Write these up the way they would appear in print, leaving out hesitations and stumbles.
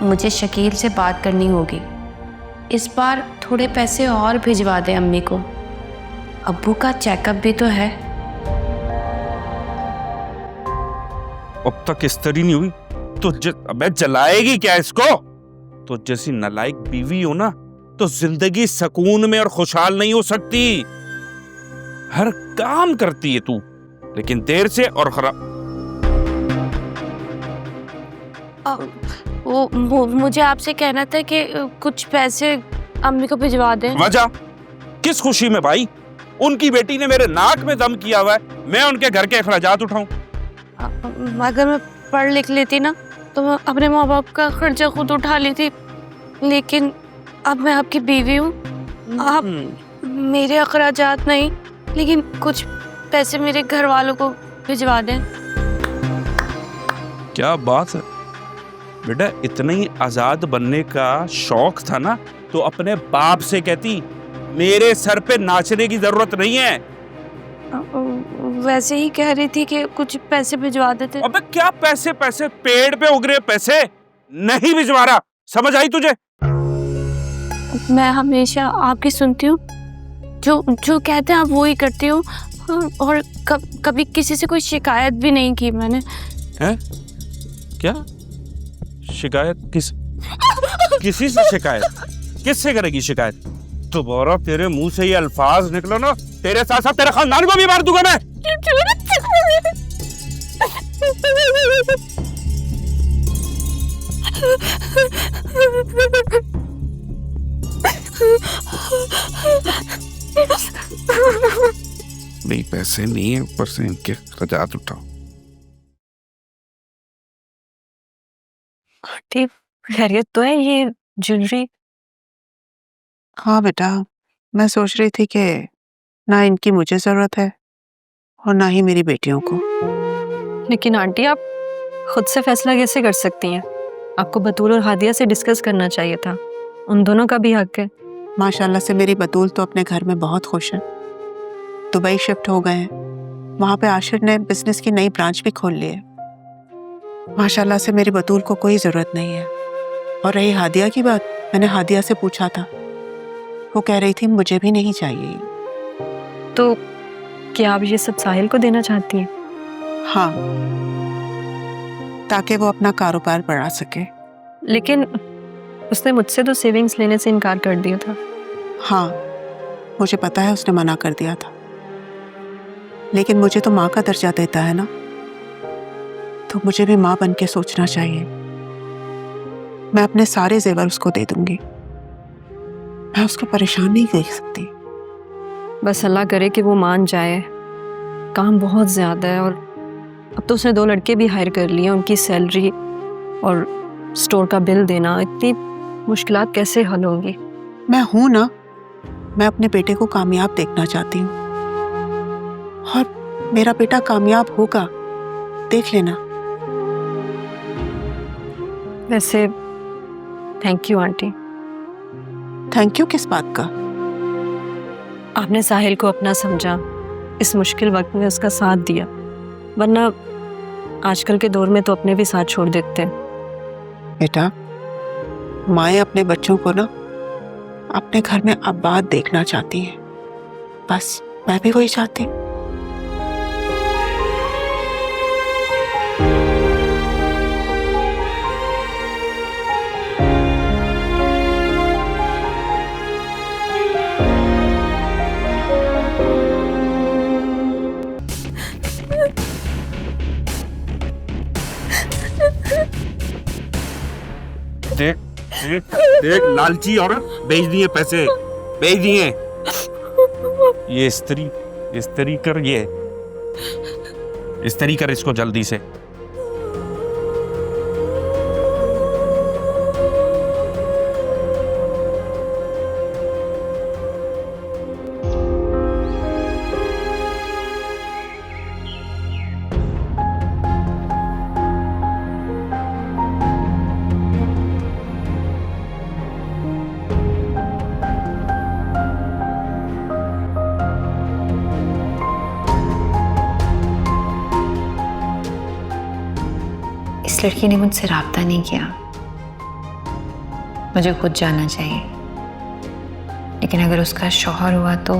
मुझे शकील से बात करनी होगी। इस बार थोड़े पैसे और भिजवा दें अम्मी को। अब्बू का चेकअप भी तो है। अब तक इस्त्री नहीं हुई तो अबे जलाएगी क्या इसको? तो जैसी नालायक बीवी हो ना तो जिंदगी सुकून में और खुशहाल नहीं हो सकती। हर काम करती है तू, लेकिन देर से और खराब। मुझे आपसे कहना था कि कुछ पैसे अम्मी को भिजवा दें। वजह किस खुशी में भाई? उनकी बेटी ने मेरे नाक में दम किया हुआ है, मैं उनके घर के अखराजात उठाऊं? अगर मैं पढ़ लिख लेती ना तो मैं अपने माँ बाप का खर्चा खुद उठा लेती, लेकिन अब मैं आपकी बीवी हूँ। आप मेरे अखराजात नहीं, लेकिन कुछ पैसे मेरे घर वालों को भिजवा दें। क्या बात है बेटा, इतना ही आजाद बनने का शौक था ना तो अपने बाप से कहती मेरे सर पे नाचने की जरूरत नहीं है। वैसे ही कह रही थी कि कुछ पैसे भिजवा देते। अबे क्या पैसे? पैसे पेड़ पे उग रहे पैसे नहीं भिजवा रहा, समझ आई तुझे? मैं हमेशा आपकी सुनती हूँ, जो कहते हैं आप वो ही करती हूँ, और कभी किसी से कोई शिकायत भी नहीं की मैंने। हैं? क्या शिकायत? किसी से शिकायत? किससे करेगी शिकायत? दोबारा तेरे मुंह से ये अल्फाज निकलो ना, तेरे साथ साथ तेरे खानदान को भी मार दूंगा मैं। नहीं पैसे नहीं है, ऊपर से इनके खर्चात उठाओ। आंटी खैरियत तो है? ये ज्वेलरी? हाँ बेटा, मैं सोच रही थी कि ना इनकी मुझे जरूरत है और ना ही मेरी बेटियों को। लेकिन आंटी आप खुद से फैसला कैसे कर सकती हैं? आपको बतूल और हादिया से डिस्कस करना चाहिए था, उन दोनों का भी हक है। माशाल्लाह से मेरी बतूल तो अपने घर में बहुत खुश है। दुबई शिफ्ट हो गए हैं, वहाँ पे आशिर ने बिजनेस की नई ब्रांच भी खोल ली है। माशाल्लाह से मेरी बतूल को कोई ज़रूरत नहीं है। और रही हादिया की बात, मैंने हादिया से पूछा था, वो कह रही थी मुझे भी नहीं चाहिए। तो क्या आप ये सब साहिल को देना चाहती हैं? हाँ, ताकि वो अपना कारोबार बढ़ा सके। लेकिन उसने मुझसे तो सेविंग्स लेने से इनकार कर दिया था। हाँ, मुझे पता है उसने मना कर दिया था, लेकिन मुझे तो माँ का दर्जा देता है ना, तो मुझे भी माँ बन के सोचना चाहिए। मैं अपने सारे जेवर उसको दे दूंगी, मैं उसको परेशान नहीं देख सकती। बस अल्लाह करे कि वो मान जाए। काम बहुत ज़्यादा है और अब तो उसने 2 लड़के भी हायर कर लिए। उनकी सैलरी और स्टोर का बिल देना, इतनी मुश्किलात कैसे हल होंगी? मैं हूं ना, मैं अपने बेटे को कामयाब देखना चाहती हूँ और मेरा बेटा कामयाब होगा, देख लेना। वैसे thank you aunty. Thank you किस बात का? आपने साहिल को अपना समझा, इस मुश्किल वक्त में उसका साथ दिया, वरना आजकल के दौर में तो अपने भी साथ छोड़ देते हैं। बेटा, माएँ अपने बच्चों को ना अपने घर में आबाद देखना चाहती हैं, बस मैं भी वही चाहती हूँ। देख देख देख, लालची औरत, भेज दिए पैसे, भेज दिए। ये इस्त्री कर, ये इस्त्री कर इसको जल्दी से। लड़की ने मुझसे राब्ता नहीं किया, मुझे खुद जाना चाहिए, लेकिन अगर उसका शौहर हुआ तो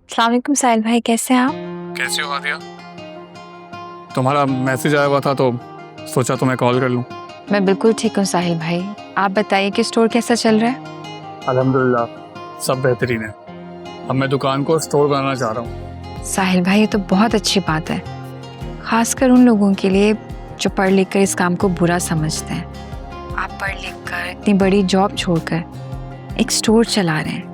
अस्सलाम वालेकुम साहिल भाई, कैसे हैं आप? कैसे हो आदिया? तुम्हारा मैसेज आया हुआ था तो सोचा तुम्हें कॉल कर लूं। मैं बिल्कुल ठीक हूँ साहिल भाई, आप बताइए कि स्टोर कैसा चल रहा है? अल्हम्दुलिल्लाह सब बेहतरीन है। अब मैं दुकान को स्टोर बनाना चाह रहा हूँ। साहिल भाई, ये तो बहुत अच्छी बात है, खासकर उन लोगों के लिए जो पढ़ लिख कर इस काम को बुरा समझते हैं। आप पढ़ लिख कर इतनी बड़ी जॉब छोड़कर एक स्टोर चला रहे हैं,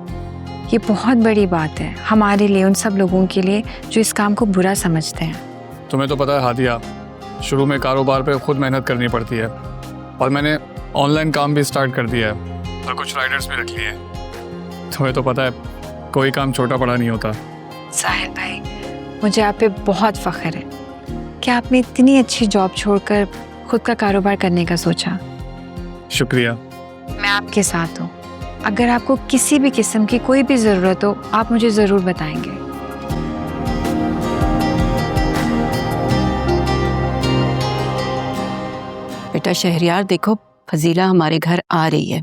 ये बहुत बड़ी बात है हमारे लिए, उन सब लोगों के लिए जो इस काम को बुरा समझते हैं। तुम्हें तो पता है हादिया, शुरू में कारोबार पे खुद मेहनत करनी पड़ती है, और मैंने ऑनलाइन काम भी स्टार्ट कर दिया है और कुछ राइडर्स भी रख लिए हैं। तुम्हें तो पता है कोई काम छोटा बड़ा नहीं होता। साहिल भाई, मुझे आप पे बहुत फ़ख्र है कि आपने इतनी अच्छी जॉब छोड़कर खुद का कारोबार करने का सोचा। शुक्रिया। मैं आपके साथ हूँ, अगर आपको किसी भी किस्म की कोई भी ज़रूरत हो आप मुझे ज़रूर बताएंगे। बेटा शहरयार, देखो फजीला हमारे घर आ रही है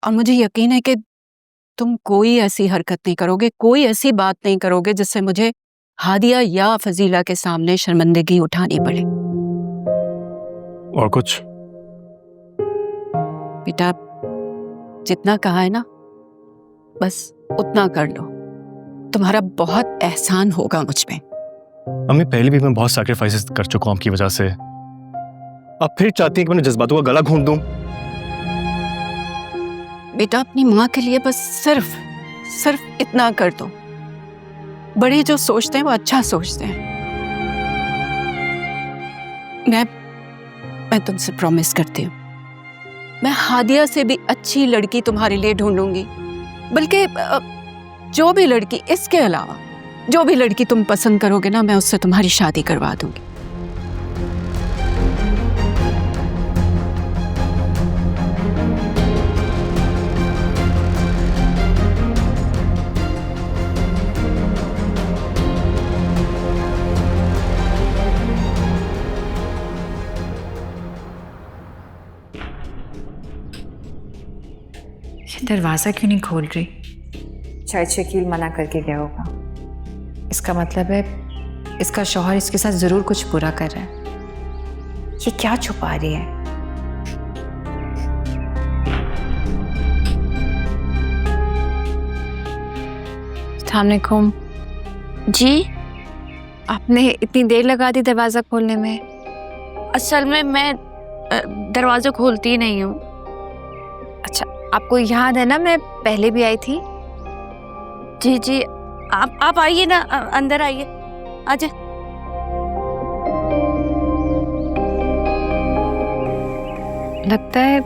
और मुझे यकीन है कि तुम कोई ऐसी हरकत नहीं करोगे, कोई ऐसी बात नहीं करोगे जिससे मुझे हादिया या फजीला के सामने शर्मिंदगी उठानी पड़े। और कुछ? बेटा जितना कहा है ना बस उतना कर लो, तुम्हारा बहुत एहसान होगा मुझ पे। अम्मी पहले भी मैं बहुत सैक्रिफाइसेस कर चुका हूँ आपकी वजह से, अब फिर चाहती हैं कि मैं जज्बातों का गला घोंट दूं? बेटा अपनी माँ के लिए बस सिर्फ इतना कर दो। बड़े जो सोचते हैं वो अच्छा सोचते हैं। मैं तुमसे प्रॉमिस करती हूँ, मैं हादिया से भी अच्छी लड़की तुम्हारे लिए ढूंढूंगी, बल्कि जो भी लड़की, इसके अलावा जो भी लड़की तुम पसंद करोगे ना, मैं उससे तुम्हारी शादी करवा दूंगी। ये दरवाज़ा क्यों नहीं खोल रही? शायद शकील मना करके गया होगा। इसका मतलब है इसका शौहर इसके साथ ज़रूर कुछ बुरा कर रहा है। ये क्या छुपा रही है? अस्सलाम वालेकुम। जी, आपने इतनी देर लगा दी दरवाज़ा खोलने में? असल में मैं दरवाज़ा खोलती ही नहीं हूँ। अच्छा, आपको याद है ना मैं पहले भी आई थी? जी जी, आप आइए ना, अंदर आइए, आजा। लगता है